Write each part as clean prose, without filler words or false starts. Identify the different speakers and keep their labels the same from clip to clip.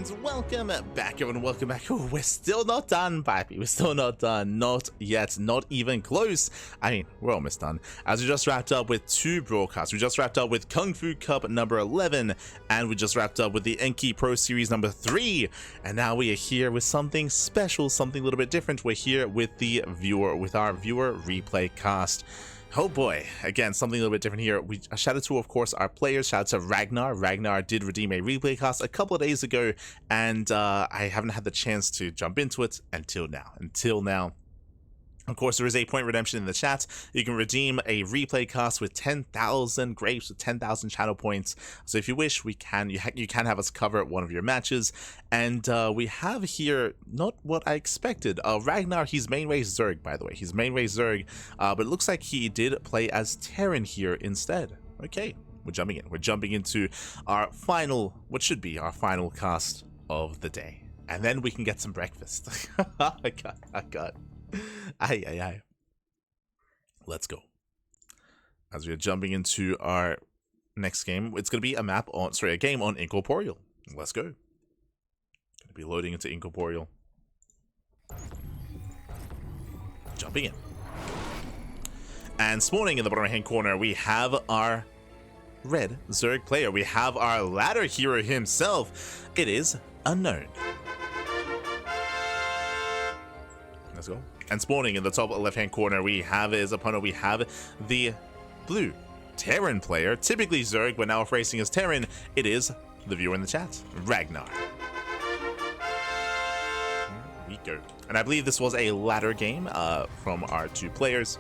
Speaker 1: and welcome back, everyone. Welcome back. Oh, we're still not done, baby. We're still not done. Not yet. Not even close. I mean, we're almost done. As we just wrapped up with 2 broadcasts. We just wrapped up with Kung Fu Cup number 11, and we just wrapped up with the Enki Pro Series number 3. And now we are here with something special, something a little bit different. We're here with our viewer replay cast. Oh boy, again, something a little bit different here. We shout out to, of course, our players. Shout out to RaGnaR. RaGnaR did redeem a replay cast a couple of days ago, and I haven't had the chance to jump into it until now. Of course, there is a point redemption in the chat. You can redeem a replay cast with 10,000 grapes, with 10,000 channel points. So if you wish, you can have us cover one of your matches. And we have here, not what I expected. RaGnaR, he's main race Zerg, by the way. He's main race Zerg, but it looks like he did play as Terran here instead. Okay, we're jumping in. We're jumping into our final, what should be our final cast of the day. And then we can get some breakfast. I got. Aye. Let's go. As we are jumping into our next game, it's going to be a game on Incorporeal. Let's go. Going to be loading into Incorporeal. Jumping in. And spawning in the bottom right hand corner, we have our red Zerg player. We have our ladder hero himself. It is Unknown. Let's go. And spawning in the top left-hand corner, we have his opponent. We have the blue Terran player. Typically Zerg, but now if racing as Terran, it is the viewer in the chat, RaGnaR. Here we go. And I believe this was a ladder game from our 2 players.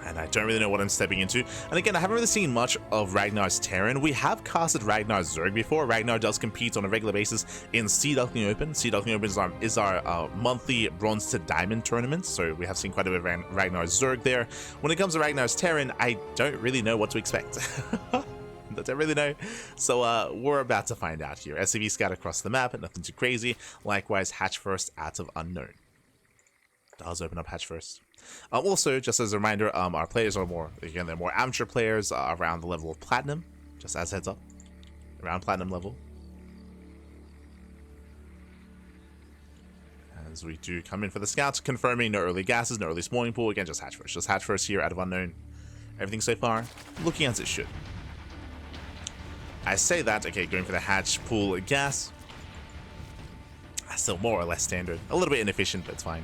Speaker 1: And I don't really know what I'm stepping into. And again, I haven't really seen much of RaGnaR's Terran. We have casted RaGnaR Zerg before. RaGnaR does compete on a regular basis in Duckling Open. Duckling Open is our monthly bronze to diamond tournament. So we have seen quite a bit of RaGnaR Zerg there. When it comes to RaGnaR's Terran, I don't really know what to expect. I don't really know. So we're about to find out here. SCV scout across the map, nothing too crazy. Likewise, hatch first out of Unknown. Does open up hatch first. Also, just as a reminder, our players are they're more amateur players around the level of platinum. Just as heads up, around platinum level. As we do come in for the scouts, confirming no early gases, no early spawning pool. Again, just hatch first. Just hatch first here out of Unknown. Everything so far looking as it should. I say that, okay, going for the hatch pool gas. Still more or less standard. A little bit inefficient, but it's fine.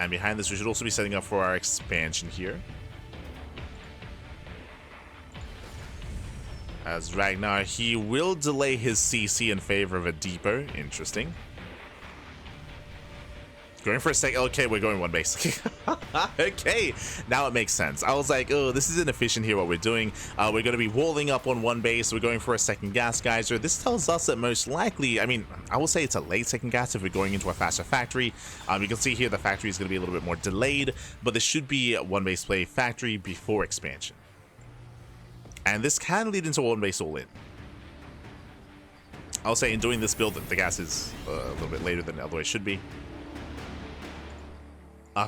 Speaker 1: And behind this, we should also be setting up for our expansion here. As RaGnaR, he will delay his CC in favor of a depot. Interesting. Going for a second. Okay, we're going one base. Okay, now it makes sense. I was like, oh, this is inefficient here, what we're doing. We're going to be walling up on one base. We're going for a second gas geyser. This tells us that most likely, I mean, I will say it's a late second gas if we're going into a faster factory. You can see here the factory is going to be a little bit more delayed, but this should be a one base play factory before expansion. And this can lead into one base all in. I'll say in doing this build, the gas is a little bit later than the other way it should be.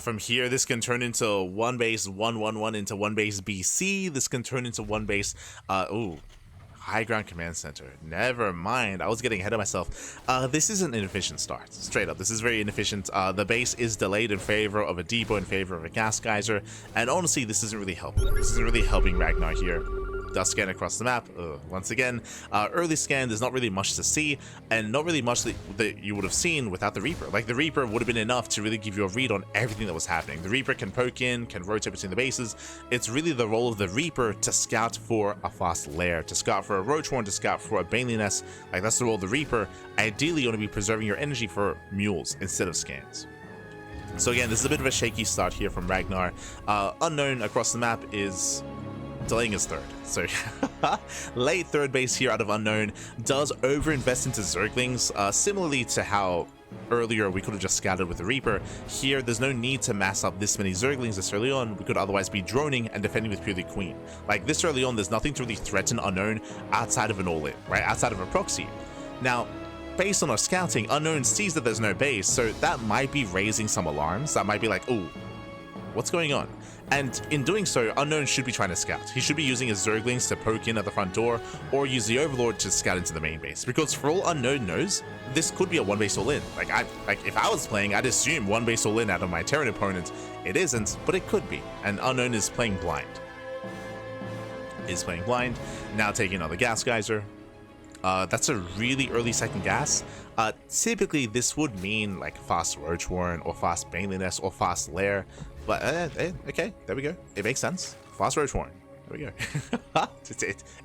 Speaker 1: From here, this can turn into one base 111 into one base BC. This can turn into one base, high ground command center. Never mind, I was getting ahead of myself. This is an inefficient start, straight up. This is very inefficient. The base is delayed in favor of a depot, in favor of a gas geyser, and honestly, this isn't really helping. This isn't really helping RaGnaR here. Does scan across the map. Once again, early scan, there's not really much to see, and not really much that you would have seen without the Reaper. Like, the Reaper would have been enough to really give you a read on everything that was happening. The Reaper can poke in, can rotate between the bases. It's really the role of the Reaper to scout for a fast lair, to scout for a Roach Horn, to scout for a Bailey Nest. Like, that's the role of the Reaper. Ideally, you want to be preserving your energy for mules instead of scans. So again, this is a bit of a shaky start here from RaGnaR. Unknown across the map is delaying his third. So late third base here out of Unknown. Does overinvest into Zerglings, similarly to how earlier we could have just scouted with the Reaper. Here, there's no need to mass up this many Zerglings this early on. We could otherwise be droning and defending with purely Queen. Like, this early on, there's nothing to really threaten Unknown outside of an all-in, right? Outside of a proxy. Now, based on our scouting, Unknown sees that there's no base, so that might be raising some alarms. That might be like, oh, what's going on? And in doing so, Unknown should be trying to scout. He should be using his Zerglings to poke in at the front door, or use the Overlord to scout into the main base. Because for all Unknown knows, this could be a one base all in. Like if I was playing, I'd assume one base all in out of my Terran opponent. It isn't, but it could be. And Unknown is playing blind. Now taking another Gas Geyser. That's a really early second gas. Typically this would mean like fast Roach Warren or fast Baneliness or fast Lair, but okay, there we go. It makes sense. Fast Roach Warren. There we go.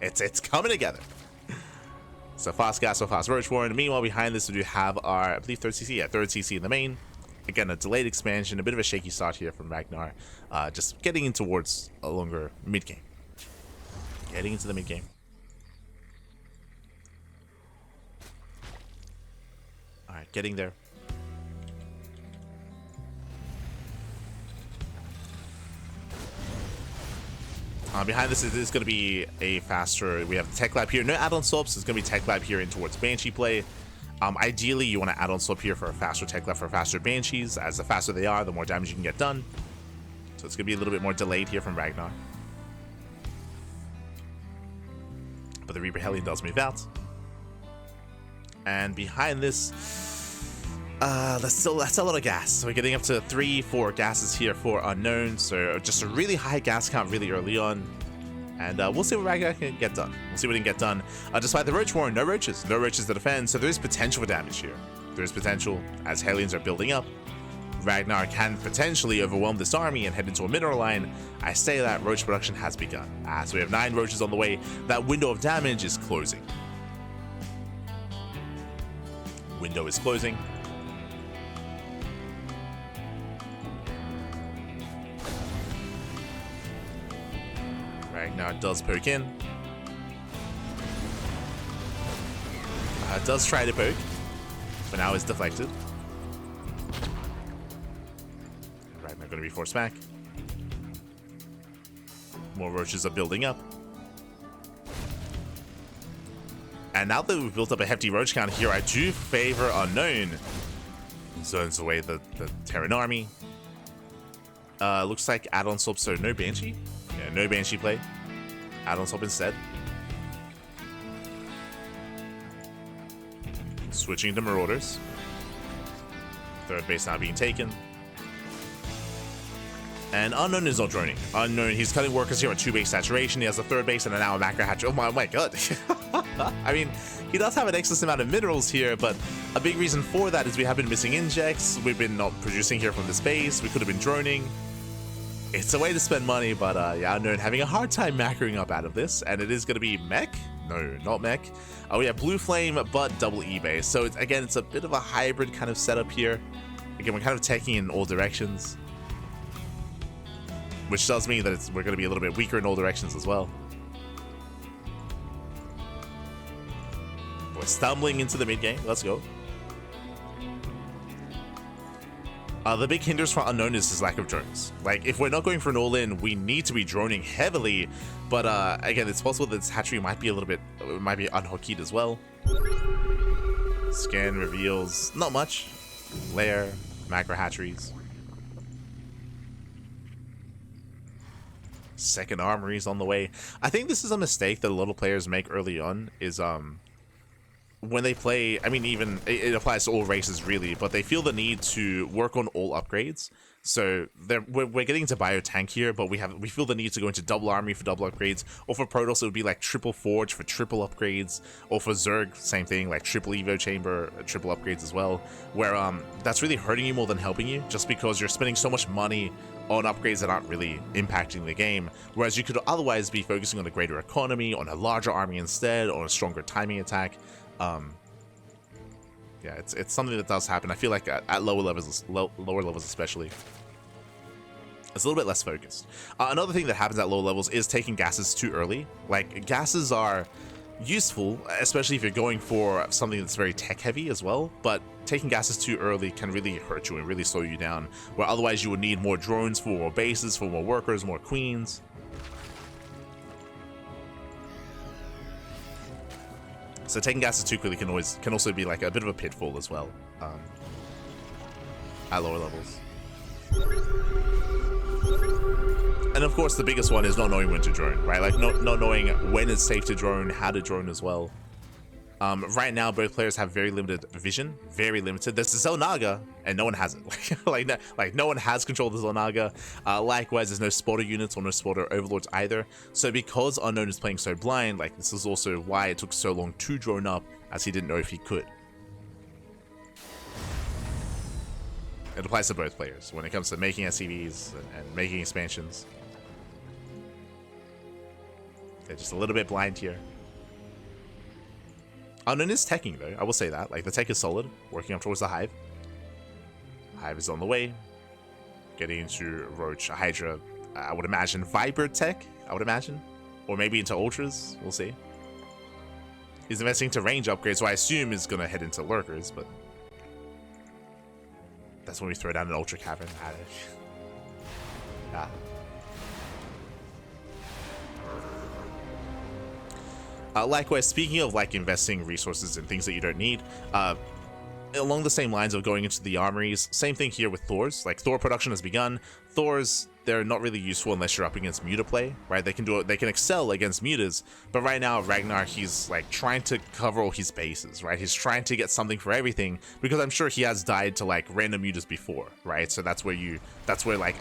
Speaker 1: it's coming together. So fast gas or fast Roach Warren. Meanwhile, behind this we do have our, I believe, third CC. Yeah, third CC in the main. Again, a delayed expansion, a bit of a shaky start here from RaGnaR. Just getting in towards a longer mid game. Getting into the mid game. Alright, getting there. Behind this is going to be a faster, we have the Tech Lab here. No add-on swaps, it's going to be Tech Lab here in towards Banshee play. Ideally, you want to add-on swap here for a faster Tech Lab for faster Banshees. As the faster they are, the more damage you can get done. So it's going to be a little bit more delayed here from RaGnaR. But the Reaper Hellion does move out. And behind this, that's a lot of gas. So we're getting up to 3-4 gases here for Unknown. So just a really high gas count really early on. And we'll see what RaGnaR can get done. We'll see what he can get done. Despite the Roach Warren, no roaches to defend. So there is potential for damage here. There is potential as Hellions are building up. RaGnaR can potentially overwhelm this army and head into a mineral line. I say that Roach production has begun. So we have 9 roaches on the way. That window of damage is closing. Window is closing. RaGnaR does poke in. Does try to poke, but now is deflected. RaGnaR going to be forced back. More roaches are building up. And now that we've built up a hefty roach count here, I do favor Unknown. Zones away the Terran army. Looks like add-on swap, so no Banshee. Yeah, no Banshee play. Add-on swap instead. Switching to Marauders. Third base now being taken. And Unknown is not droning. Unknown, he's cutting workers here at 2 base saturation. He has a third base and now a macro hatchery. Oh my god. I mean, he does have an excess amount of minerals here, but a big reason for that is we have been missing injects. We've been not producing here from this base. We could have been droning. It's a way to spend money, but yeah, Unknown having a hard time macroing up out of this. And it is going to be mech? No, not mech. We have Blue Flame, but double E base. So again, it's a bit of a hybrid kind of setup here. Again, we're kind of taking in all directions. Which tells me that we're going to be a little bit weaker in all directions as well. We're stumbling into the mid game. Let's go. The big hindrance for Unknown is his lack of drones. Like, if we're not going for an all-in, we need to be droning heavily. But again, it's possible that this hatchery might be a little bit, might be unhooked as well. Scan reveals not much. Lair, macro hatcheries. Second armories on the way. I think this is a mistake that a lot of players make early on, is when they play, I mean, even it applies to all races really, but they feel the need to work on all upgrades. So we're getting into bio tank here, but we feel the need to go into double army for double upgrades, or for Protoss it would be like triple forge for triple upgrades, or for Zerg same thing, like triple evo chamber, triple upgrades as well, where that's really hurting you more than helping you, just because you're spending so much money on upgrades that aren't really impacting the game, whereas you could otherwise be focusing on a greater economy, on a larger army instead, on a stronger timing attack. Yeah, it's something that does happen. I feel like at lower levels especially, it's a little bit less focused. Another thing that happens at lower levels is taking gases too early. Like, gases are useful, especially if you're going for something that's very tech heavy as well, but taking gases too early can really hurt you and really slow you down, where otherwise you would need more drones for more bases, for more workers, more queens. So taking gases too quickly can also be like a bit of a pitfall as well, at lower levels. And of course, the biggest one is not knowing when to drone, right? Like not knowing when it's safe to drone, how to drone as well. Right now, both players have very limited vision, very limited. There's the Xel'Naga, and no one has it. like no one has control of the Xel'Naga. Likewise, there's no spotter units or no spotter overlords either. So because Unknown is playing so blind, like this is also why it took so long to drone up, as he didn't know if he could. It applies to both players when it comes to making SCVs and making expansions. They're just a little bit blind here. Unknown is teching though, I will say that. Like the tech is solid, working up towards the Hive. Hive is on the way. Getting into Roach, Hydra, I would imagine Viper tech, I would imagine. Or maybe into Ultras, we'll see. He's investing into range upgrades, so I assume is gonna head into Lurkers, but that's when we throw down an Ultra Cavern. Ah. Likewise, speaking of like investing resources in things that you don't need, along the same lines of going into the armories, same thing here with Thors. Like Thor production has begun. Thors, they're not really useful unless you're up against Muta play, right? They can excel against Mutas, but right now RaGnaR, he's like trying to cover all his bases, right? He's trying to get something for everything because I'm sure he has died to like random Mutas before, right? So that's where like,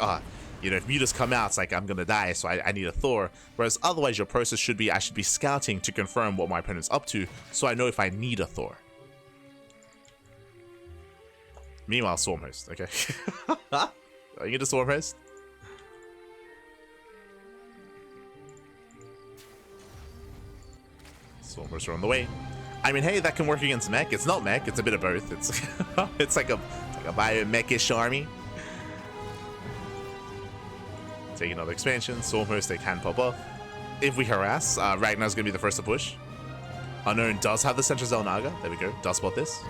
Speaker 1: you know, if Mutas come out, it's like, I'm gonna die, so I need a Thor. Whereas otherwise, your process should be, I should be scouting to confirm what my opponent's up to, so I know if I need a Thor. Meanwhile, Stormhost, okay. Are you into Stormhost? Stormhost are on the way. I mean, hey, that can work against mech. It's not mech, it's a bit of both. It's like a bio-mechish army. Take another expansion. Stormhost, they can pop off. If we harass, RaGnaR's gonna be the first to push. Unknown does have the Central Xel'Naga. There we go. Does spot this.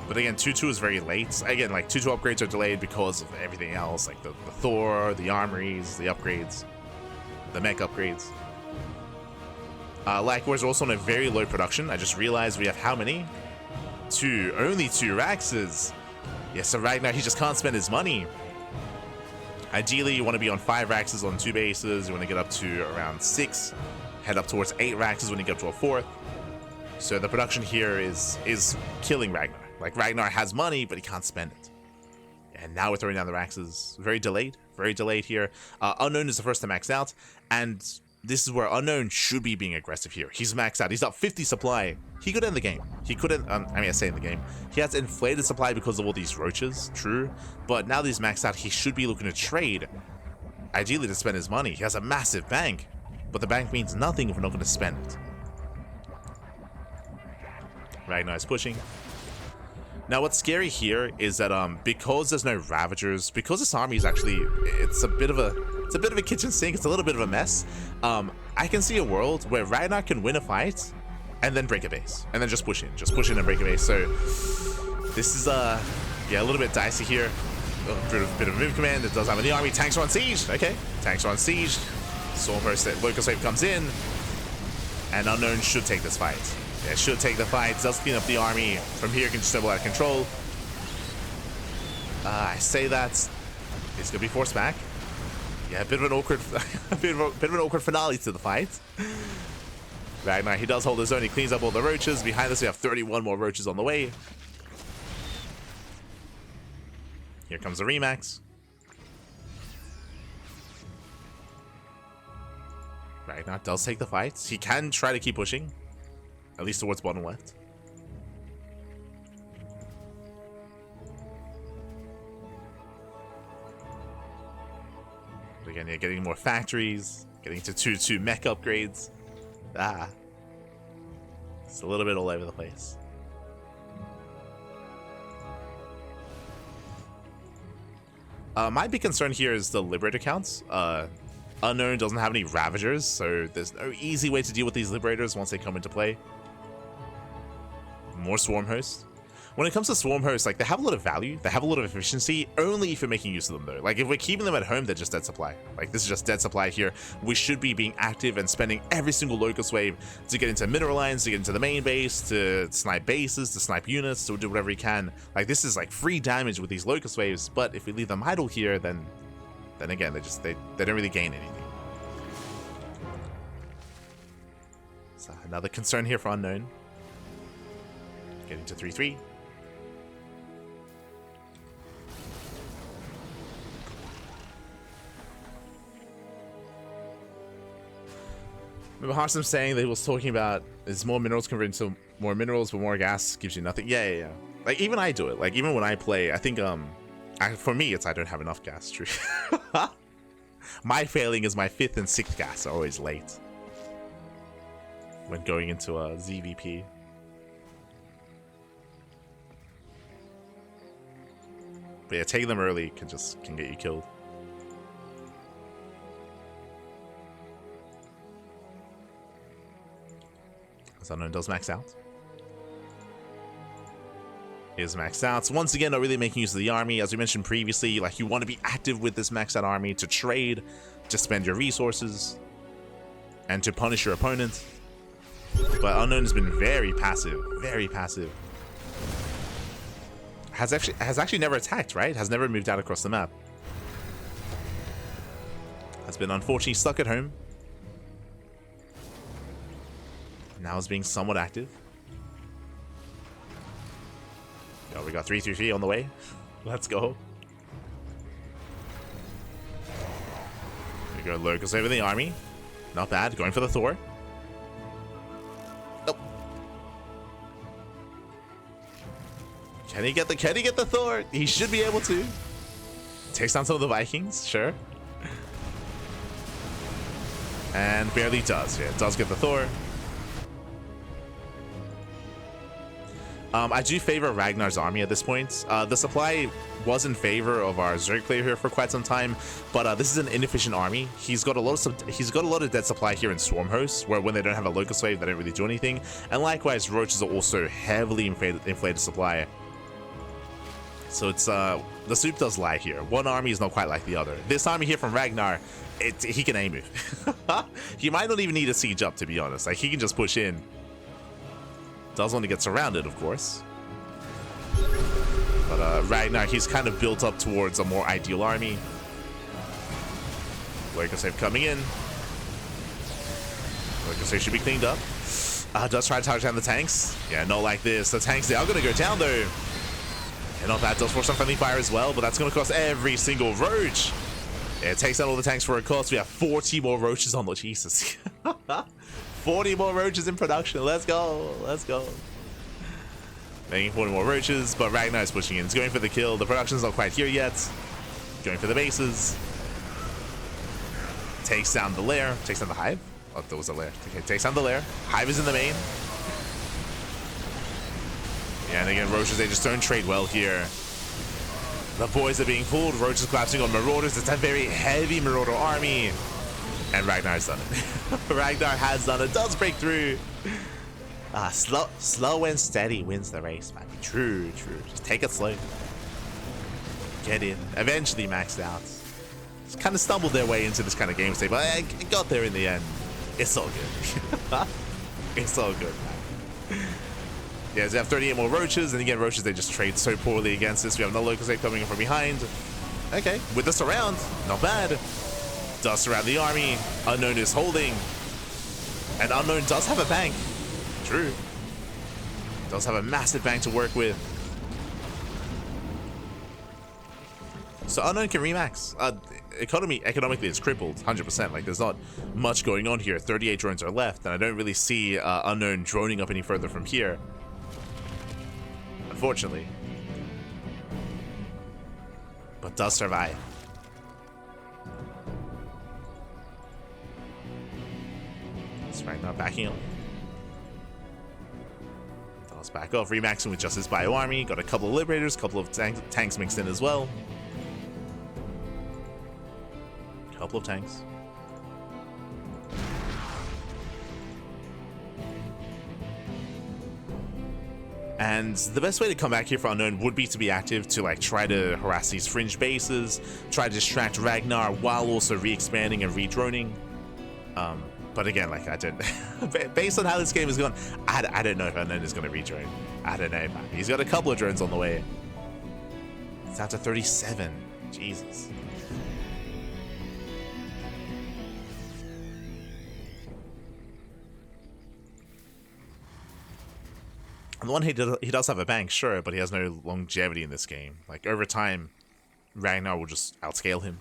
Speaker 1: But again, 2-2 is very late. Again, like 2-2 upgrades are delayed because of everything else, like the Thor, the armories, the upgrades, the mech upgrades. Likewise, we're also on a very low production. I just realized we have how many? Only 2 Raxes. Yeah, so RaGnaR, he just can't spend his money. Ideally, you want to be on 5 Raxes on 2 bases. You want to get up to around 6. Head up towards 8 Raxes when you get up to a 4th. So the production here is killing RaGnaR. Like, RaGnaR has money, but he can't spend it. And now we're throwing down the Raxes. Very delayed here. Unknown is the first to max out, and this is where Unknown should be being aggressive here. He's maxed out. He's up 50 supply. He could end the game. He couldn't, I mean, I say in the game. He has inflated supply because of all these roaches, true. But now that he's maxed out, he should be looking to trade. Ideally to spend his money. He has a massive bank, but the bank means nothing if we're not going to spend it. RaGnaR is pushing. Now, what's scary here is that because there's no Ravagers, because this army is actually, it's a bit of a kitchen sink. It's a little bit of a mess. I can see a world where RaGnaR can win a fight and then break a base, and then just push in and break a base. So this is yeah, a little bit dicey here. A bit of a move command. It does have in the army. Tanks are on siege. Okay, tanks are on siege. Stormhost, Locust Wave comes in, and Unknown should take this fight. Yeah, should take the fight. Does clean up the army. From here, can just snowball out of control. I say that it's gonna be forced back. Yeah, a bit of an awkward, bit of an awkward finale to the fight. RaGnaR, he does hold his own. He cleans up all the roaches. Behind us, we have 31 more roaches on the way. Here comes the Remax. RaGnaR does take the fight. He can try to keep pushing. At least towards bottom left. But again, yeah, getting more factories, getting to 2-2 mech upgrades. It's a little bit all over the place. My big concern here is the Liberator counts. Unknown doesn't have any Ravagers, so there's no easy way to deal with these Liberators once they come into play. More Swarm Host. When it comes to swarm hosts, like, they have a lot of value, they have a lot of efficiency, only if you're making use of them though. Like, if we're keeping them at home, they're just dead supply. Like, this is just dead supply here. We should be being active and spending every single locust wave to get into mineral lines, to get into the main base, to snipe bases, to snipe units, to do whatever we can. Like, this is like free damage with these locust waves, but if we leave them idle here, then again, they don't really gain anything. So another concern here for Unknown. Getting to 3-3. Remember Harsam saying that he was talking about is more minerals converted to more minerals, but more gas gives you nothing. Yeah. Like, even I do it. Like, even when I play, I think for me it's I don't have enough gas. True. My failing is my 5th and 6th gas are always late when going into a ZVP. But yeah, taking them early can get you killed. As Unknown does max out. Is maxed out. So once again, not really making use of the army. As we mentioned previously, like, you want to be active with this maxed out army to trade, to spend your resources, and to punish your opponent. But Unknown has been very passive, very passive. Has actually never attacked, right? Has never moved out across the map. Has been unfortunately stuck at home. Now is being somewhat active. Oh, we got 3-3-3 on the way. Let's go. We go Locust over the army. Not bad. Going for the Thor. Nope. Can he get the Thor? He should be able to. Takes down some of the Vikings, sure. And barely does. Yeah, does get the Thor. I do favor RaGnaR's army at this point. The supply was in favor of our Zerg player here for quite some time, but this is an inefficient army. He's got a lot of dead supply here in Swarm Hosts, where when they don't have a Locust Wave, they don't really do anything. And likewise, Roaches are also heavily inflated supply. So it's the soup does lie here. One army is not quite like the other. This army here from RaGnaR, he can aim it. He might not even need a siege up, to be honest. Like, he can just push in. Does want to get surrounded, of course. But RaGnaR, he's kind of built up towards a more ideal army. Locust Wave coming in. Locust Wave should be cleaned up. Does try to target down the tanks. Yeah, not like this. The tanks, they are going to go down, though. And not bad. Does force some friendly fire as well, but that's going to cost every single roach. Yeah, it takes out all the tanks for a cost. We have 40 more roaches on the Jesus. 40 more roaches in production. Let's go. Let's go. Making 40 more roaches, but RaGnaR is pushing in. He's going for the kill. The production's not quite here yet. Going for the bases. Takes down the lair. Takes down the hive. Oh, there was a lair. Okay, takes down the lair. Hive is in the main. Yeah, and again, roaches, they just don't trade well here. The boys are being pulled. Roaches collapsing on marauders. It's a very heavy marauder army. And RaGnaR's done it. RaGnaR has done it. Does break through. Slow and steady wins the race, man. True. Just take it slow. Get in. Eventually maxed out. Just kind of stumbled their way into this kind of game state, but I got there in the end. It's all good. It's all good, man. Yeah, so we have 38 more roaches, and again, roaches, they just trade so poorly against this. We have another Locust Wave coming in from behind. Okay, with the surround, not bad. Does surround the army. Unknown is holding. And Unknown does have a bank. True. Does have a massive bank to work with. So Unknown can remax. Economically, it's crippled, 100%. Like, there's not much going on here. 38 drones are left, and I don't really see Unknown droning up any further from here. Unfortunately. But does survive. RaGnaR backing up. Does back off, remaxing with just his bio army. Got a couple of liberators, couple of tanks mixed in as well. Couple of tanks. And the best way to come back here for Unknown would be to be active, to like try to harass these fringe bases, try to distract RaGnaR while also re-expanding and re-droning. But again, like I don't, based on how this game is going, I don't know if Unknown is going to re-drone. I don't know. He's got a couple of drones on the way. It's out to 37. Jesus. On the one hand, he does have a bank, sure, but he has no longevity in this game. Like, over time, RaGnaR will just outscale him.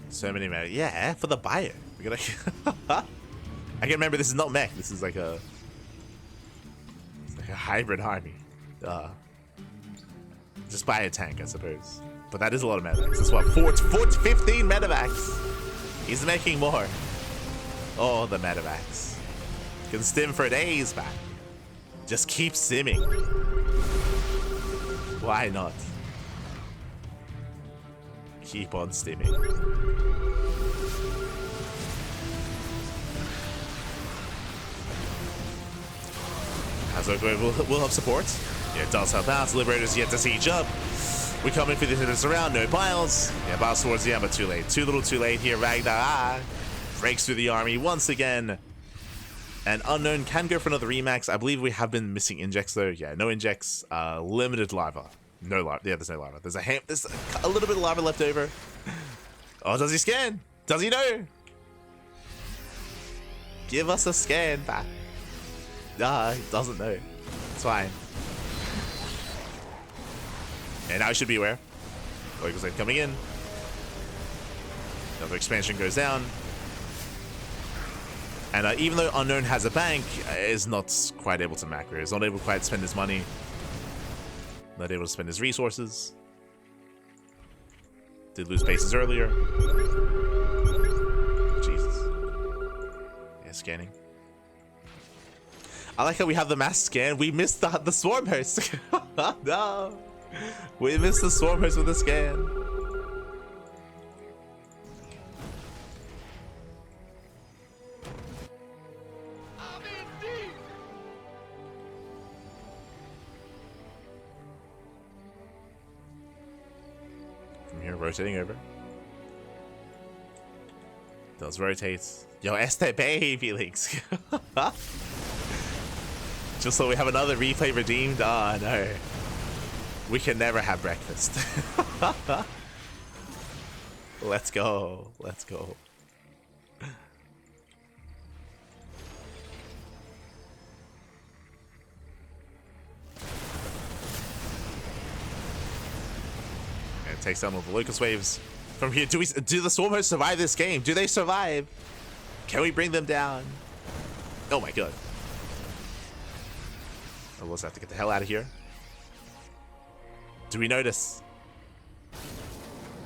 Speaker 1: So many men. Yeah, for the buyer. We gotta. I can remember this is not mech. This is like a. It's like a hybrid army. Just buy a tank, I suppose. But that is a lot of medevacs. That's what, 4 to 15 medevacs. He's making more. Oh, the medevacs. Can stim for days, man. Just keep simming. Why not? Keep on stimming. As we'll help support. Yeah, it does help out. Liberators yet to siege up. We come in for the hitters around, no piles. Yeah, piles towards the end, but too late. Too little too late here. RaGnaR breaks through the army once again. And Unknown can go for another remax. I believe we have been missing injects though. Yeah, no injects. Limited lava. No lava. Yeah, there's no lava. There's a little bit of lava left over. Oh, does he scan? Does he know? Give us a scan back. Nah, he doesn't know. It's fine. And now he should be aware. Locals are coming in. Another expansion goes down. And even though Unknown has a bank, is not quite able to macro. Is not able to quite spend his money. Not able to spend his resources. Did lose bases earlier. Jesus. Yeah, scanning. I like how we have the mass scan. We missed the swarm host. No. We missed the swarm host with the scan. From here, rotating over. Does rotate. Yo, este baby leaks. Just so we have another replay redeemed. Ah, no. We can never have breakfast. Let's go. Let's go. And it takes down all the locust waves. From here, do the swarm hosts survive this game? Do they survive? Can we bring them down? Oh my god. We'll just have to get the hell out of here. Do we notice?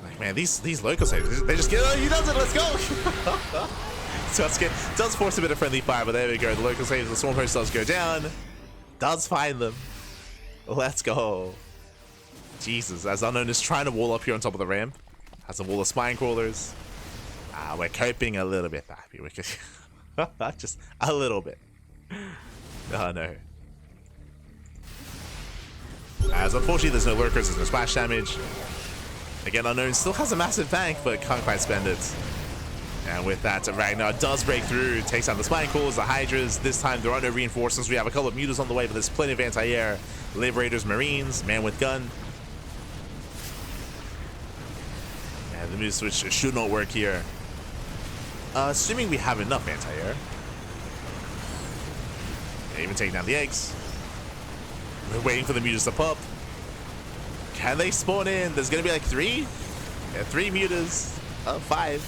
Speaker 1: Like, man, these locals, they just get. Oh, he does it. Let's go. So it does force a bit of friendly fire, but there we go. The local saves, the swarm host does go down. Does find them. Let's go. Jesus, as Unknown is trying to wall up here on top of the ramp. Has a wall of spine crawlers. We're coping a little bit, happy. We could just a little bit. Oh no. As unfortunately there's no lurkers, there's no splash damage. Again, Unknown still has a massive bank, but can't quite spend it. And with that, RaGnaR does break through, takes out the spine calls, the hydras. This time there are no reinforcements. We have a couple of mutas on the way, but there's plenty of anti-air. Liberators, marines, man with gun. And the muta switch should not work here. Assuming we have enough anti-air. Yeah, even taking down the eggs. We're waiting for the mutas to pop. Can they spawn in? There's gonna be like 3? Yeah, 3 mutas. 5.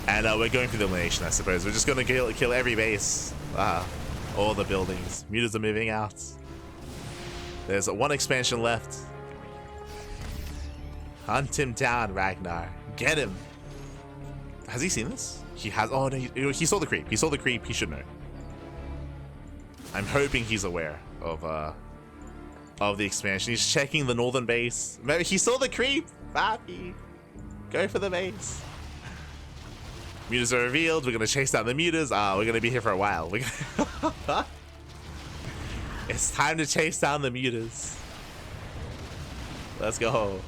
Speaker 1: And we're going for the elimination, I suppose. We're just gonna kill every base. All the buildings. Mutas are moving out. There's 1 expansion left. Hunt him down, RaGnaR. Get him. Has he seen this? He has. Oh no, he saw the creep. He saw the creep. He should know. I'm hoping he's aware of of the expansion. He's checking the northern base. Maybe he saw the creep. Papi, go for the base. Mutas are revealed. We're gonna chase down the mutas. We're gonna be here for a while. It's time to chase down the mutas. Let's go.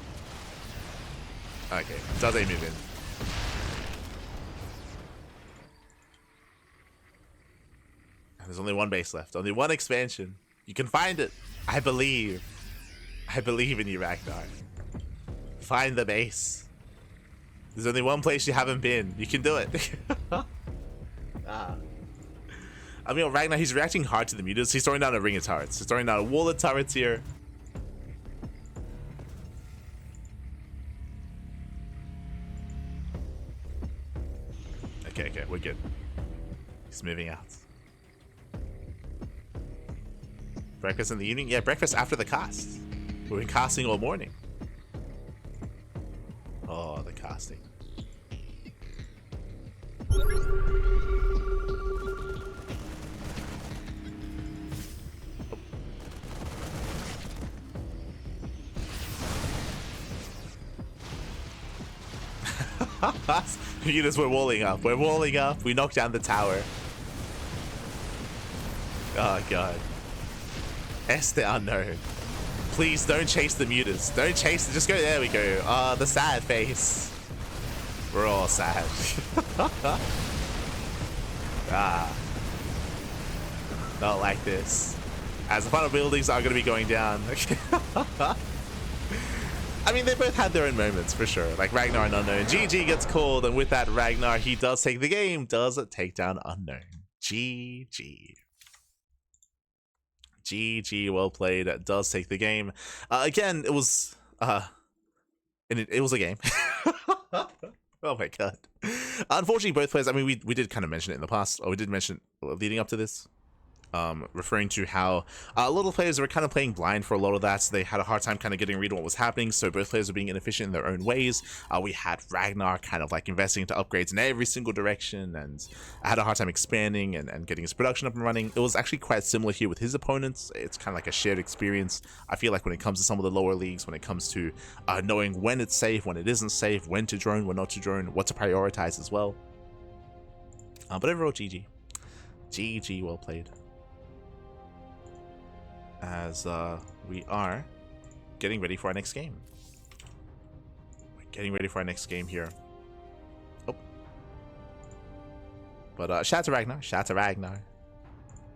Speaker 1: Okay, does a move in. There's only one base left. Only one expansion. You can find it. I believe. I believe in you, RaGnaR. Find the base. There's only one place you haven't been. You can do it. I mean, RaGnaR, he's reacting hard to the mutas. He's throwing down a ring of turrets. He's throwing down a wall of turrets here. Okay, we're good. He's moving out. Breakfast in the evening? Yeah, breakfast after the cast. We've been casting all morning. Oh, the casting. Units, we're walling up. We're walling up. We knocked down the tower. Oh, God. Esther unknown. Please don't chase the mutas. Don't chase it. Just go. There we go. Oh, the sad face. We're all sad. Not like this. As the final buildings are going to be going down. I mean, they both had their own moments for sure. Like RaGnaR and Unknown. GG gets called, and with that, RaGnaR, he does take the game. Does it take down Unknown? GG. GG, well played. Does take the game. Again, it was it was a game. Oh my god. Unfortunately, both players. I mean, we did kind of mention it in the past, or we did mention leading up to this. Referring to how a lot of players were kind of playing blind for a lot of that, so they had a hard time kind of getting a read on what was happening, so both players were being inefficient in their own ways. We had RaGnaR kind of like investing into upgrades in every single direction, and I had a hard time expanding and getting his production up and running. It was actually quite similar here with his opponents. It's kind of like a shared experience. I feel like when it comes to some of the lower leagues, when it comes to knowing when it's safe, when it isn't safe, when to drone, when not to drone, what to prioritize as well. But overall, GG. GG, well played. As we are getting ready for our next game. We're getting ready for our next game here. Oh. But shout out to RaGnaR. Shout out to RaGnaR.